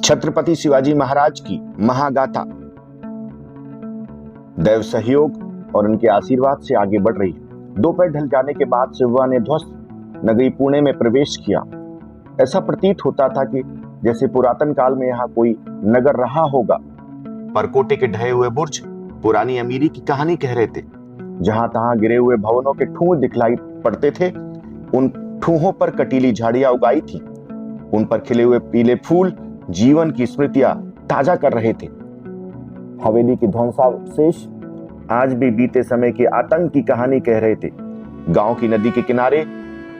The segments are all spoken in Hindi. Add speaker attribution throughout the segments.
Speaker 1: छत्रपति शिवाजी महाराज की महागाथा दैव सहयोग और उनके आशीर्वाद से आगे बढ़ रही है। दोपहर ढल जाने के बाद शिवा ने ध्वस्त नगरी पुणे में प्रवेश किया। ऐसा प्रतीत होता था कि जैसे पुरातन काल में यहाँ कोई नगर रहा होगा। परकोटे के ढहे हुए बुर्ज पुरानी अमीरी की कहानी कह रहे थे। जहां तहां गिरे हुए भवनों के ठूंह दिखलाई पड़ते थे। उन ठूहों पर कटीली झाड़ियां उगाई थी। उन पर खिले हुए पीले फूल जीवन की स्मृतियां ताजा कर रहे थे। हवेली के ध्वंसावशेष आज भी बीते समय के आतंक की कहानी कह रहे थे। गांव की नदी के किनारे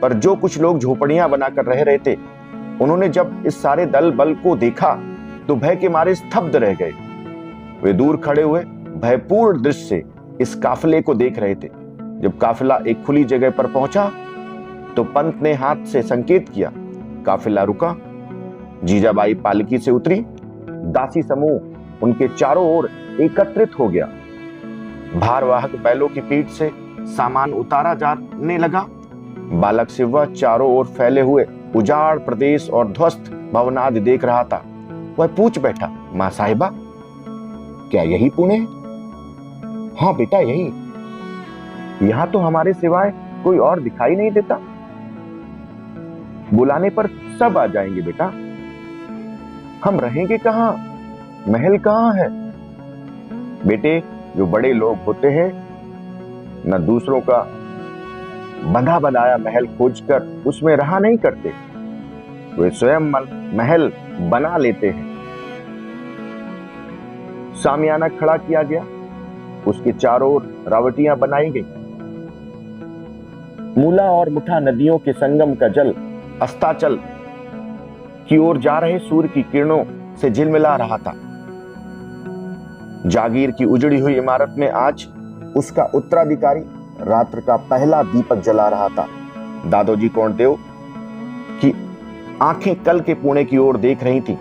Speaker 1: पर जो कुछ लोग झोपड़ियां बनाकर रह रहे थे, उन्होंने जब इस सारे दल बल को देखा तो भय के मारे स्तब्ध रह गए। वे दूर खड़े हुए भयपूर्ण दृश्य से इस काफिले को देख रहे थे। जब काफिला एक खुली जगह पर पहुंचा तो पंत ने हाथ से संकेत किया। काफिला रुका। जीजाबाई पालकी से उतरी। दासी समूह उनके चारों ओर एकत्रित हो गया। भारवाहक बैलों की पीठ से सामान उतारा जाने लगा। बालक शिवा चारों ओर फैले हुए उजाड़ प्रदेश और ध्वस्त भवनाद देख रहा था। वह पूछ बैठा, मां साहिबा, क्या यही पुणे है? हाँ बेटा, यही। यहां तो हमारे सिवाय कोई और दिखाई नहीं देता। बुलाने पर सब आ जाएंगे बेटा। हम रहेंगे कहां? महल कहां है? बेटे, जो बड़े लोग होते हैं न दूसरों का बंधा बनाया महल खोजकर उसमें रहा नहीं करते। वे स्वयं महल बना लेते हैं। सामियाना खड़ा किया गया। उसके चारों ओर रावटियां बनाई गई। मूला और मुठा नदियों के संगम का जल अस्ताचल की ओर जा रहे सूर्य की किरणों से झिलमिला रहा था। जागीर की उजड़ी हुई इमारत में आज उसका उत्तराधिकारी रात्र का पहला दीपक जला रहा था। दादोजी कोंडदेव की आंखें कल के पुणे की ओर देख रही थी।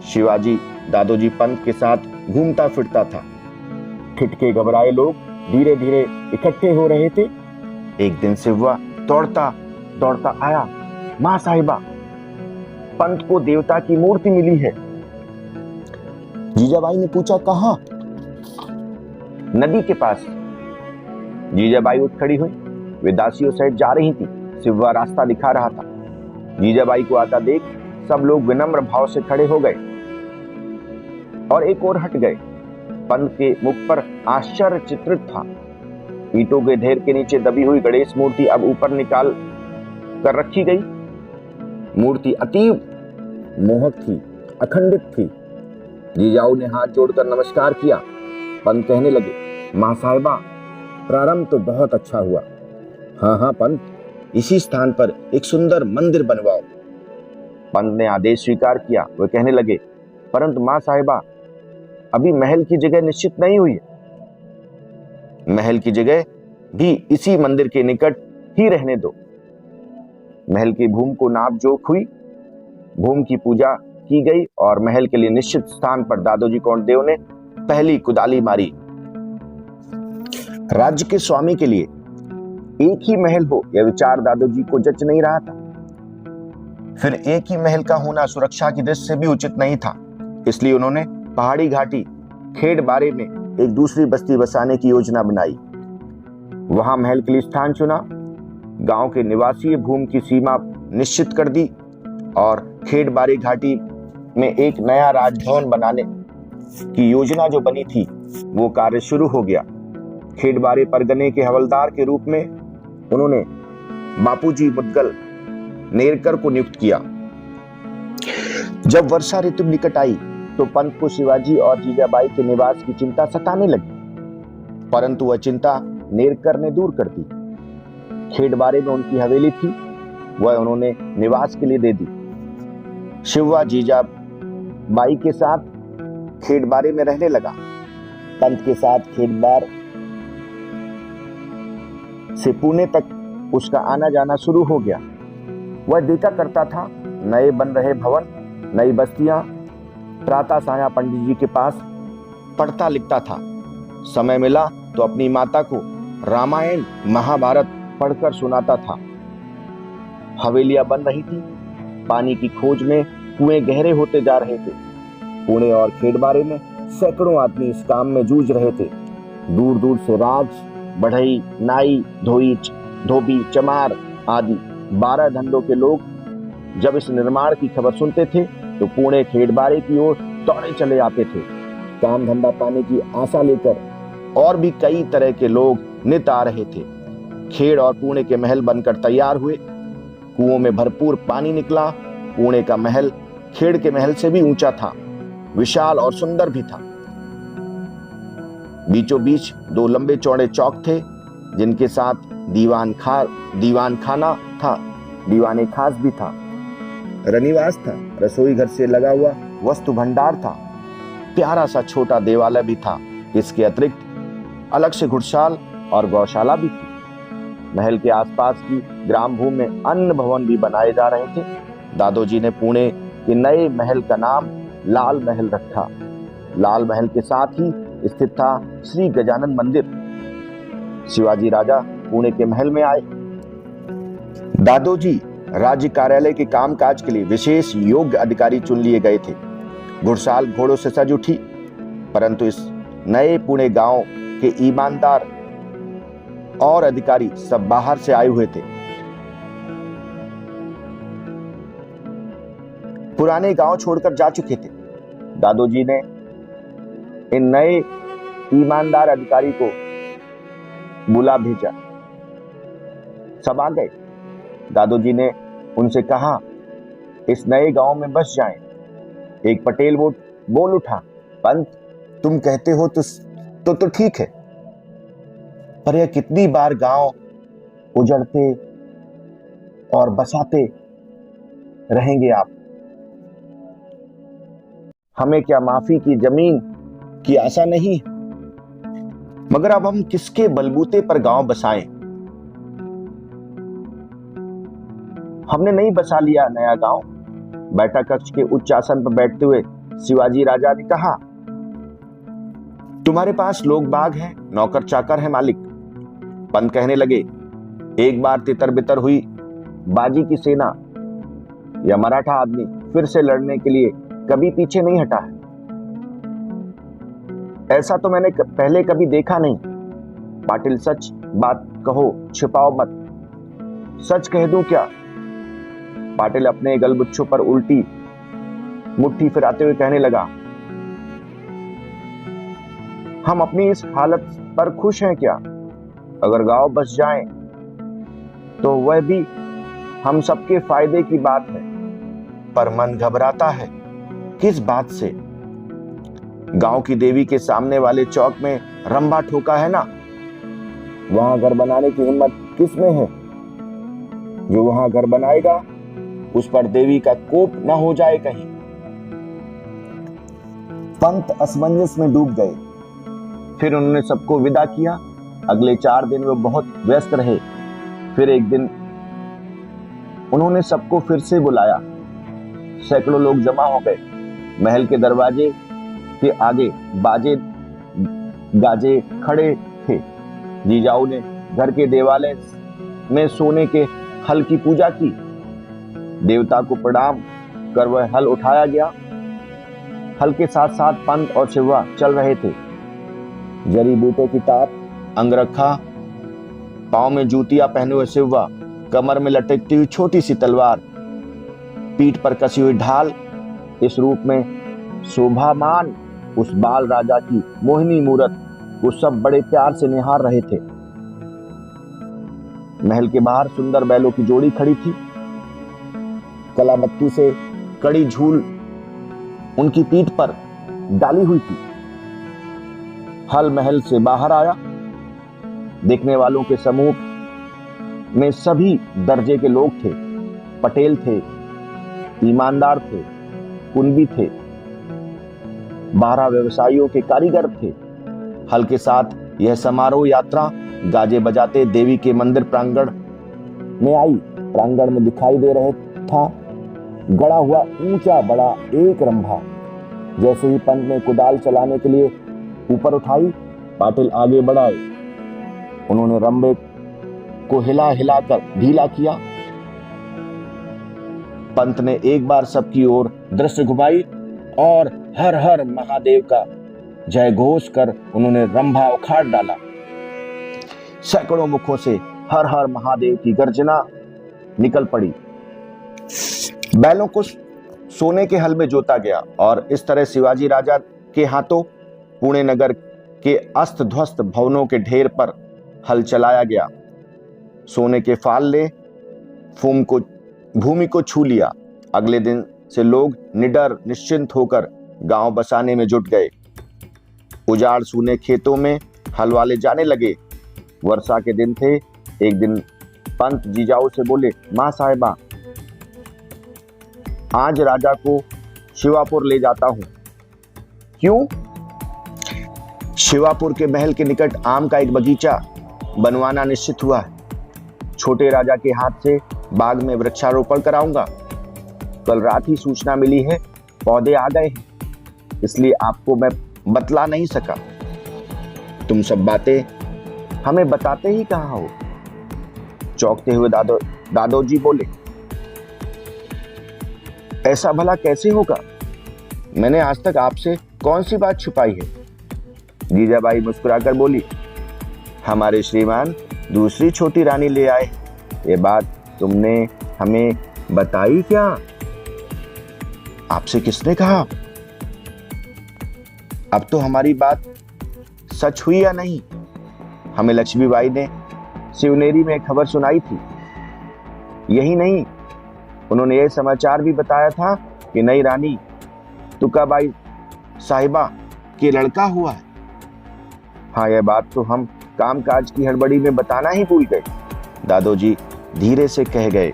Speaker 1: शिवाजी दादोजी पंत के साथ घूमता फिरता था। ठिठके घबराए लोग धीरे धीरे इकट्ठे हो रहे थे। एक दिन शिवा दौड़ता दौड़ता आया। मां साहिबा, पंत को देवता की मूर्ति मिली है। जीजाबाई ने पूछा, कहां? नदी के पास। जीजाबाई उठ खड़ी हुई। वे दासियों सहित जा रही थी। शिवा रास्ता दिखा रहा था। जीजाबाई को आता देख सब लोग विनम्र भाव से खड़े हो गए और एक ओर हट गए। पंत के मुख पर आश्चर्य चित्रित था। ईंटों के ढेर के नीचे दबी हुई गणेश मूर्ति अब ऊपर निकाल कर रखी गई। मूर्ति अतीव मोहक थी, अखंडित थी। जीजाऊ ने हाथ जोड़कर नमस्कार किया। पंत कहने लगे, मां साहिबा, प्रारंभ तो बहुत अच्छा हुआ। हाँ हाँ पंत, इसी स्थान पर एक सुंदर मंदिर बनवाओ। पंत ने आदेश स्वीकार किया। वे कहने लगे, परंतु मां साहिबा, अभी महल की जगह निश्चित नहीं हुई है। महल की जगह भी इसी मंदिर के निकट ही रहने दो। महल की भूमि को नाप जोख हुई। भूमि की पूजा की गई और महल के लिए निश्चित स्थान पर दादोजी कोंडदेव ने पहली कुदाली मारी। राज्य के स्वामी के लिए एक ही महल हो, यह विचार दादोजी को जच नहीं रहा था। फिर एक ही महल का होना सुरक्षा की दृष्टि से भी उचित नहीं था। इसलिए उन्होंने पहाड़ी घाटी खेड़ बारे में एक दूसरी बस्ती बसाने की योजना बनाई। वहां महल के लिए स्थान चुना। गांव के निवासी भूमि की सीमा निश्चित कर दी और खेड़बारी घाटी में एक नया राजभवन बनाने की योजना जो बनी थी, वो कार्य शुरू हो गया। खेड़बारी परगने के हवलदार के रूप में उन्होंने बापूजी मुदगल नेरकर को नियुक्त किया। जब वर्षा ऋतु निकट आई तो पंत को शिवाजी और जीजाबाई के निवास की चिंता सताने लगी, परंतु वह चिंता नेरकर ने दूर कर दी। खेड़बारे में उनकी हवेली थी, वह उन्होंने निवास के लिए दे दी। शिवा जीजाबाई के साथ खेड़बारे में रहने लगा। पंत के साथ खेड़बार से पुणे तक उसका आना जाना शुरू हो गया। वह देखा करता था नए बन रहे भवन, नई बस्तियां। प्रातः साया पंडित जी के पास पढ़ता लिखता था। समय मिला तो अपनी माता को रामायण महाभारत पढ़कर सुनाता था। हवेलियां बन रही थी। पानी की खोज में कुएं गहरे होते जा रहे थे। पुणे और खेड़बारे में सैकड़ों आदमी इस काम में जूझ रहे थे। दूर दूर से राज, बढ़ई, नाई, धोबी, चमार आदि 12 धंधों के लोग जब इस निर्माण की खबर सुनते थे तो पुणे खेड़बारे की ओर दौड़े चले आते थे। काम धंधा पाने की आशा लेकर और भी कई तरह के लोग नित आ रहे थे। खेड़ और पुणे के महल बनकर तैयार हुए। कुओं में भरपूर पानी निकला। पुणे का महल खेड़ के महल से भी ऊंचा था, विशाल और सुंदर भी था। बीचों बीच 2 लंबे चौड़े चौक थे, जिनके साथ दीवान खाना था, दीवाने खास भी था, रनिवास था, रसोई घर से लगा हुआ वस्तु भंडार था, प्यारा सा छोटा देवालय भी था। इसके अतिरिक्त अलग से घुड़शाल और गौशाला भी थी। महल के आसपास की ग्राम भूमि में अन्न भवन भी बनाए जा रहे थे। दादोजी ने पुणे के नए महल का नाम लाल महल रखा। लाल महल के साथ ही स्थित था श्री गजानन मंदिर। शिवाजी राजा पुणे के महल में आए। दादोजी राज्य कार्यालय के कामकाज के लिए विशेष योग्य अधिकारी चुन लिए गए थे। घुड़साल घोड़ों से सज उठी, परंतु इस नए पुणे गांव के ईमानदार और अधिकारी सब बाहर से आए हुए थे। पुराने गांव छोड़कर जा चुके थे। दादोजी ने इन नए ईमानदार अधिकारी को बुला भेजा। सब आ गए। दादोजी ने उनसे कहा, इस नए गांव में बस जाएं। एक पटेल वो बोल उठा, पंत तुम कहते हो तो ठीक है, पर यह कितनी बार गांव उजड़ते और बसाते रहेंगे आप? हमें क्या माफी की जमीन की आशा नहीं? मगर अब हम किसके बलबूते पर गांव बसाएं? हमने नहीं बसा लिया नया गांव। बैठक कक्ष के उच्च आसन पर बैठते हुए शिवाजी राजा ने कहा, तुम्हारे पास लोग बाग हैं, नौकर चाकर है मालिक। पंत कहने लगे, एक बार तितर बितर हुई बाजी की सेना, यह मराठा आदमी फिर से लड़ने के लिए कभी पीछे नहीं हटा है। ऐसा तो मैंने पहले कभी देखा नहीं। पाटिल सच बात कहो, छिपाओ मत। सच कह दूं क्या? पाटिल अपने गलबुच्छों पर उल्टी मुट्ठी फिराते हुए कहने लगा, हम अपनी इस हालत पर खुश हैं क्या? अगर गांव बस जाए तो वह भी हम सबके फायदे की बात है, पर मन घबराता है। किस बात से? गांव की देवी के सामने वाले चौक में रंभा ठोका है ना, वहां घर बनाने की हिम्मत किस में है? जो वहां घर बनाएगा उस पर देवी का कोप न हो जाए कहीं। पंत असमंजस में डूब गए। फिर उन्होंने सबको विदा किया। अगले 4 दिन वे बहुत व्यस्त रहे। फिर एक दिन उन्होंने सबको फिर से बुलाया। सैकड़ों लोग जमा हो गए। महल के दरवाजे के आगे बाजे गाजे खड़े थे। जीजाऊ ने घर के देवालय में सोने के हल की पूजा की। देवता को प्रणाम कर वह हल उठाया गया। हल के साथ साथ पंत और शिवा चल रहे थे। जड़ी बूटों की टाप, अंगरखा, पांव में जूतियां पहने हुए शिवा, कमर में लटकती हुई छोटी सी तलवार, पीठ पर कसी हुई ढाल, इस रूप में शोभामान उस बाल राजा की मोहिनी मूरत को सब बड़े प्यार से निहार रहे थे। महल के बाहर सुंदर बैलों की जोड़ी खड़ी थी। कलाबत्ती से कड़ी झूल उनकी पीठ पर डाली हुई थी। हल महल से बाहर आया। देखने वालों के समूह में सभी दर्जे के लोग थे। पटेल थे, ईमानदार थे, कुंभी थे, 12 व्यवसायियों के कारीगर थे। हल के साथ यह समारोह यात्रा गाजे बजाते देवी के मंदिर प्रांगण में आई। प्रांगण में दिखाई दे रहे था गड़ा हुआ ऊंचा बड़ा एक रंभा। जैसे ही पंत ने कुदाल चलाने के लिए ऊपर उठाई, पाटिल आगे बढ़ाए। उन्होंने रंभे को हिला हिलाकर ढीला किया। पंत ने एक बार सबकी ओर दृष्टि घुमाई और हर हर महादेव का जय घोष कर उन्होंने रंभा उखाड़ डाला। सैकड़ों मुखों से हर हर महादेव की गर्जना निकल पड़ी। बैलों को सोने के हल में जोता गया और इस तरह शिवाजी राजा के हाथों पुणे नगर के अस्त ध्वस्त भवनों के ढेर पर हल चलाया गया। सोने के फाल ने भूमि को छू लिया। अगले दिन से लोग निडर निश्चिंत होकर गांव बसाने में जुट गए। उजाड़ सूने खेतों में हल वाले जाने लगे। वर्षा के दिन थे। एक दिन पंत जीजाऊ से बोले, मां साहिबा, आज राजा को शिवापुर ले जाता हूं। क्यों? शिवापुर के महल के निकट आम का एक बगीचा बनवाना निश्चित हुआ है। छोटे राजा के हाथ से बाग में वृक्षारोपण कराऊंगा। कल रात ही सूचना मिली है, पौधे आ गए हैं, इसलिए आपको मैं बतला नहीं सका। तुम सब बातें हमें बताते ही कहां हो? चौंकते हुए दादोजी बोले, ऐसा भला कैसे होगा? मैंने आज तक आपसे कौन सी बात छुपाई है? जीजाबाई मुस्कुराकर बोली, हमारे श्रीमान दूसरी छोटी रानी ले आए। ये बात तुमने हमें बताई क्या? आपसे किसने कहा? अब तो हमारी बात सच हुई या नहीं? हमें लक्ष्मीबाई ने शिवनेरी में खबर सुनाई थी। यही नहीं, उन्होंने यह समाचार भी बताया था कि नई रानी तुकाबाई साहिबा के लड़का हुआ है। हाँ, यह बात तो हम कामकाज की हड़बड़ी में बताना ही भूल गए, दादोजी धीरे से कह गए।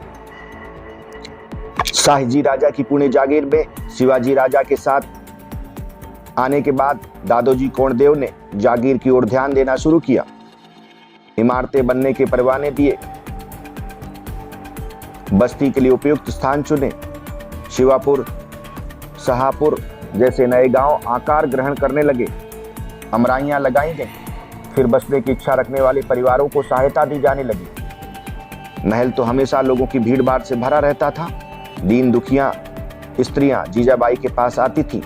Speaker 1: शाहजी राजा की पुणे जागीर में शिवाजी राजा के साथ आने के बाद दादोजी कोंडदेव ने जागीर की ओर ध्यान देना शुरू किया। इमारतें बनने के परवाने दिए, बस्ती के लिए उपयुक्त स्थान चुने। शिवापुर, शाहपुर जैसे नए गांव आकार ग्रहण करने लगे। अमराइयां लगाई गई। फिर बसने की इच्छा रखने वाले परिवारों को सहायता दी जाने लगी। महल तो हमेशा लोगों की भीड़ भाड़ से भरा रहता था। दीन दुखियां स्त्रियां जीजाबाई के पास आती थी।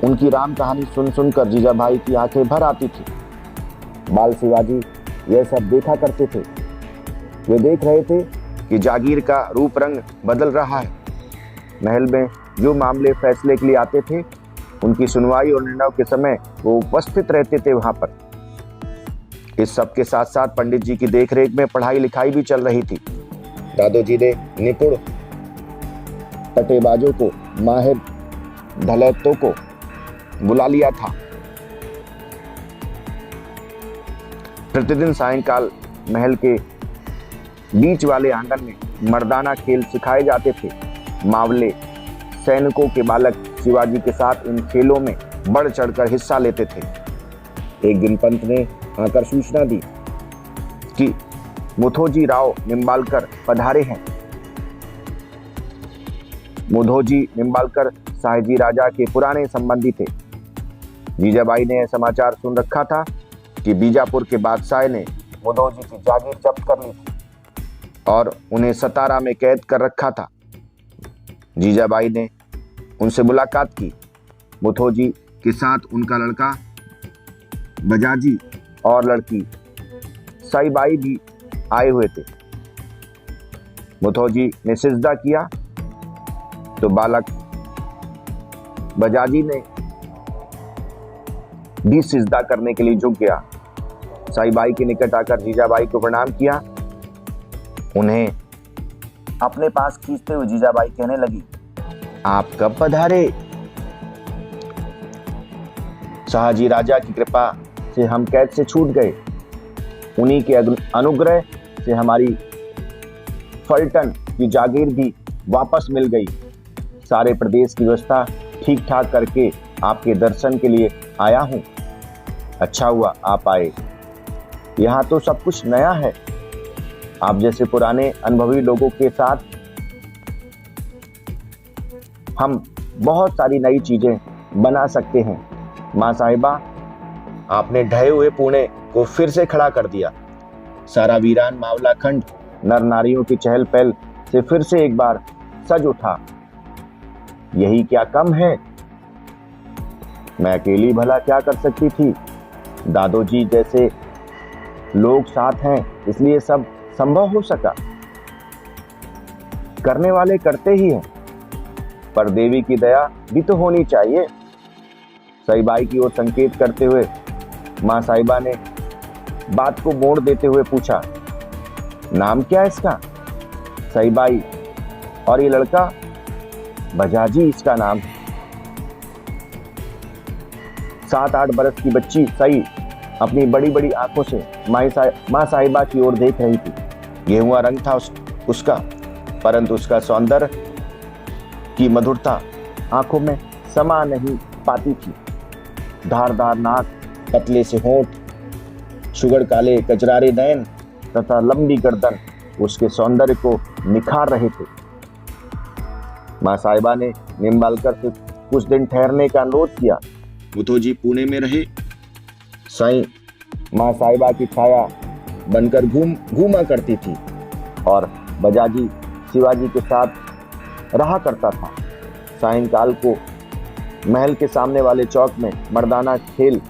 Speaker 1: उनकी राम कहानी सुन सुनकर जीजाबाई की आंखें भर आती थी। बाल शिवाजी यह सब देखा करते थे। वे देख रहे थे कि जागीर का रूप रंग बदल रहा है। महल में जो मामले फैसले के लिए आते थे, उनकी सुनवाई और निर्णय के समय वो उपस्थित रहते थे वहां पर। इस सब के साथ साथ पंडित जी की देखरेख में पढ़ाई लिखाई भी चल रही थी। दादोजी ने निपुण पटेबाजों को, माहिर ढलैतों को बुला लिया था। प्रतिदिन सायंकाल महल के बीच वाले आंगन में मर्दाना खेल सिखाए जाते थे। मावले सैनिकों के बालक शिवाजी के साथ इन खेलों में बढ़ चढ़कर हिस्सा लेते थे। एक दिन पंत ने आकर सूचना दी कि मुथोजी राव निम्बालकर पधारे हैं। मुथोजी निम्बालकर शाहजी राजा के पुराने संबंधी थे। जीजाबाई ने यह समाचार सुन रखा था कि बीजापुर के बादशाह ने मुथोजी की जागीर जब्त कर ली थी और उन्हें सतारा में कैद कर रखा था। जीजाबाई ने उनसे मुलाकात की। मुथोजी के साथ उनका लड़का बजाजी और लड़की साईबाई भी आए हुए थे। मुथोजी ने सिजदा किया तो बालक बजाजी ने भी सिजदा करने के लिए झुक गया। साईबाई के निकट आकर जीजाबाई को प्रणाम किया। उन्हें अपने पास खींचते हुए जीजाबाई कहने लगी, आप कब पधारे? शाहजी राजा की कृपा से हम कैद से छूट गए। उन्हीं के अनुग्रह से हमारी फलटन की जागीर भी वापस मिल गई। सारे प्रदेश की व्यवस्था ठीक ठाक करके आपके दर्शन के लिए आया हूं। अच्छा हुआ आप आए। यहाँ तो सब कुछ नया है। आप जैसे पुराने अनुभवी लोगों के साथ हम बहुत सारी नई चीजें बना सकते हैं। मां साहिबा, आपने ढहे हुए पुणे को फिर से खड़ा कर दिया। सारा वीरान मावला खंड नर नारियों की चहल पहल से फिर से एक बार सज उठा। यही क्या कम है, मैं अकेली भला क्या कर सकती थी। दादोजी जैसे लोग साथ हैं इसलिए सब संभव हो सका। करने वाले करते ही हैं, पर देवी की दया भी तो होनी चाहिए। सईबाई की ओर संकेत करते हुए मां साहिबा ने बात को मोड़ देते हुए पूछा, नाम क्या है इसका? सईबाई। और ये लड़का? बजाजी इसका नाम है। 7-8 बरस की बच्ची सई अपनी बड़ी बड़ी आंखों से मां साहिबा की ओर देख रही थी। गेहुआ रंग था उसका, परंतु उसका सौंदर्य की मधुरता आंखों में समा नहीं पाती थी। धारदार नाक, पतले से होंठ, सुगड़ काले कचरारे नयन तथा लंबी गर्दन उसके सौंदर्य को निखार रहे थे। मां साहिबा ने निम्बालकर से कुछ दिन ठहरने का अनुरोध किया। मुथोजी पुणे में रहे। साईं मां साहिबा की छाया बनकर घूमा करती थी और बजाजी शिवाजी के साथ रहा करता था। सायंकाल को महल के सामने वाले चौक में मर्दाना खेल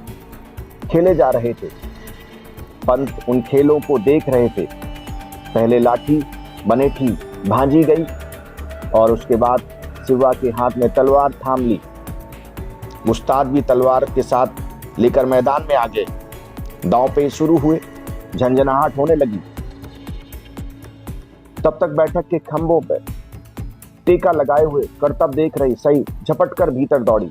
Speaker 1: खेले जा रहे थे। पंत उन खेलों को देख रहे थे। पहले लाठी बनेठी भांजी गई और उसके बाद शिवा के हाथ में तलवार थाम ली। उस्ताद भी तलवार के साथ लेकर मैदान में आ गए। दांव पेच शुरू हुए, झंझनाहट होने लगी। तब तक बैठक के खंभों पर टेका लगाए हुए करतब देख रही सई झपट कर भीतर दौड़ी।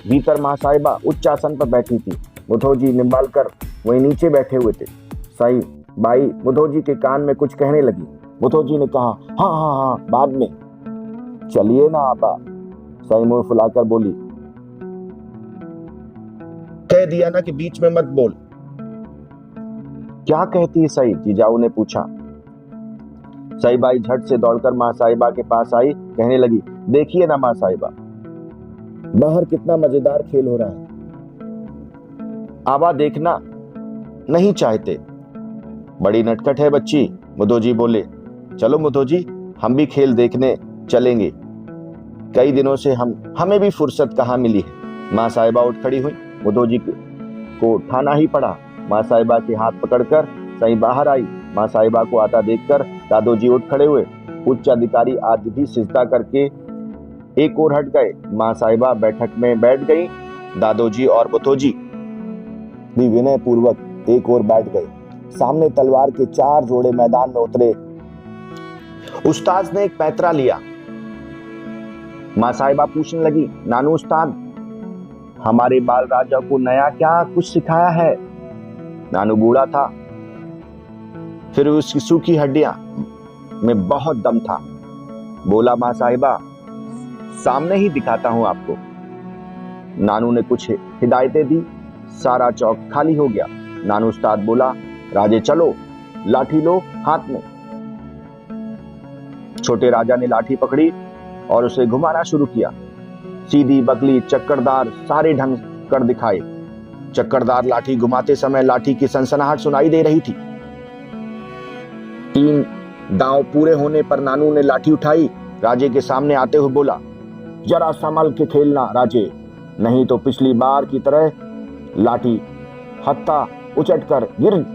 Speaker 1: भीतर मां साहिबा उच्च आसन पर बैठी थी। मुथोजी निम्बालकर वहीं नीचे बैठे हुए थे। सई बाई मुथोजी के कान में कुछ कहने लगी। मुथोजी ने कहा, हाँ हाँ हाँ, बाद में। चलिए ना आपा, सई मुंह फुलाकर बोली। कह दिया ना कि बीच में मत बोल। क्या कहती है सई? जीजाऊ ने पूछा। सई बाई झट से दौड़कर मां साहिबा के पास आई, कहने लगी, देखिए ना मां साहिबा, बाहर कितना मजेदार खेल हो रहा है। आबा देखना नहीं चाहते। बड़ी नटखट है बच्ची, मुथोजी बोले। चलो मुथोजी, हम भी खेल देखने चलेंगे। कई दिनों से हमें भी फुर्सत कहाँ मिली है। मां साहिबा उठ खड़ी हुई। मुथोजी को उठाना ही पड़ा। मां साहिबा के हाथ पकड़कर सई बाहर आई। मां साहिबा को आता देखकर दादोजी उठ खड़े हुए। उच्च अधिकारी आज भी सिजदा करके एक ओर हट गए। मां साहिबा बैठक में बैठ गई। दादोजी और मुथोजी भी विनय पूर्वक एक ओर बैठ गए। सामने तलवार के 4 जोड़े मैदान में उतरे। उस्ताद ने एक पैतरा लिया। मां साहिबा पूछने लगी, नानू उस्ताद, हमारे बाल राजा को नया क्या कुछ सिखाया है? नानू बूढ़ा था, फिर उसकी सूखी हड्डियां में बहुत दम था। बोला, मां साहिबा, सामने ही दिखाता हूं आपको। नानू ने कुछ हिदायतें दी। सारा चौक खाली हो गया। नानू उस्ताद बोला, राजे चलो, लाठी लो हाथ में। छोटे राजा ने लाठी पकड़ी और उसे घुमाना शुरू किया। सीधी, बकली, चक्करदार सारे ढंग कर दिखाए। चक्करदार लाठी घुमाते समय लाठी की सनसनाहट सुनाई दे रही थी। 3 दांव पूरे होने पर नानू ने लाठी उठाई। राजे के सामने आते हुए बोला, जरा संभल के खेलना राजे, नहीं तो पिछली बार की तरह लाठी हत्था उचट कर गिर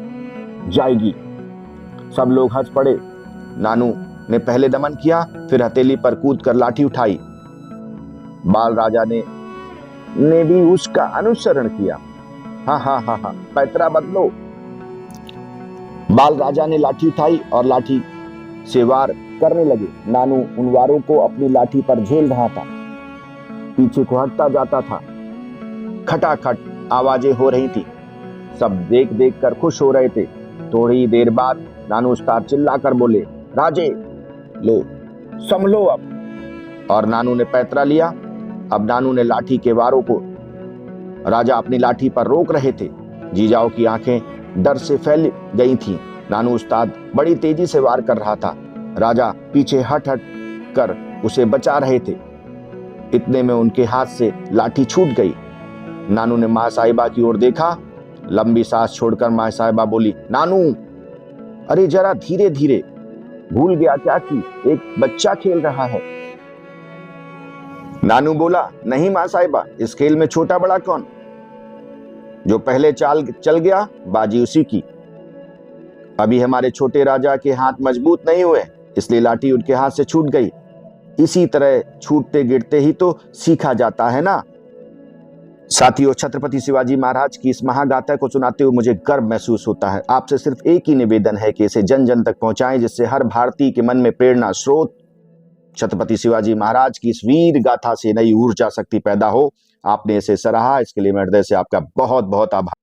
Speaker 1: जाएगी। सब लोग हंस पड़े। नानू ने पहले दमन किया, फिर हथेली पर कूद कर लाठी उठाई। बाल राजा ने भी उसका अनुसरण किया। हाँ हाँ हाँ हाँ, पैतरा बदलो। बाल राजा ने लाठी उठाई और लाठी से वार करने लगे। नानू उन वारों को अपनी लाठी पर झेल रहा था। पीछे को हटता जाता था। खटाखट आवाजें हो रही थी। सब देख देख कर खुश हो रहे थे। थोड़ी देर बाद नानू उस्ताद चिल्लाकर बोले, राजे लो, संभलो अब। और नानू ने पैतरा लिया। अब नानू ने लाठी के वारों को राजा अपनी लाठी पर रोक रहे थे। जीजाओं की आंखें डर से फैल गई थीं। नानू उस्ताद बड़ी तेजी से वार कर रहा था। राजा पीछे हट हट कर उसे बचा रहे थे। इतने में उनके हाथ से लाठी छूट गई। नानू ने मां साहिबा की ओर देखा। लंबी सांस छोड़कर मां साहिबा बोली, नानू, अरे जरा धीरे धीरे। भूल गया क्या कि एक बच्चा खेल रहा है? नानू बोला, नहीं मां साहिबा, इस खेल में छोटा बड़ा कौन, जो पहले चाल चल गया बाजी उसी की। अभी हमारे छोटे राजा के हाथ मजबूत नहीं हुए, इसलिए लाठी उनके हाथ से छूट गई। इसी तरह छूटते गिरते ही तो सीखा जाता है ना। साथियों, छत्रपति शिवाजी महाराज की इस महागाथा को सुनाते हुए मुझे गर्व महसूस होता है। आपसे सिर्फ एक ही निवेदन है कि इसे जन जन तक पहुंचाएं, जिससे हर भारतीय के मन में प्रेरणा स्रोत छत्रपति शिवाजी महाराज की इस वीर गाथा से नई ऊर्जा शक्ति पैदा हो। आपने इसे सराहा, इसके लिए मैं हृदय से आपका बहुत बहुत आभार।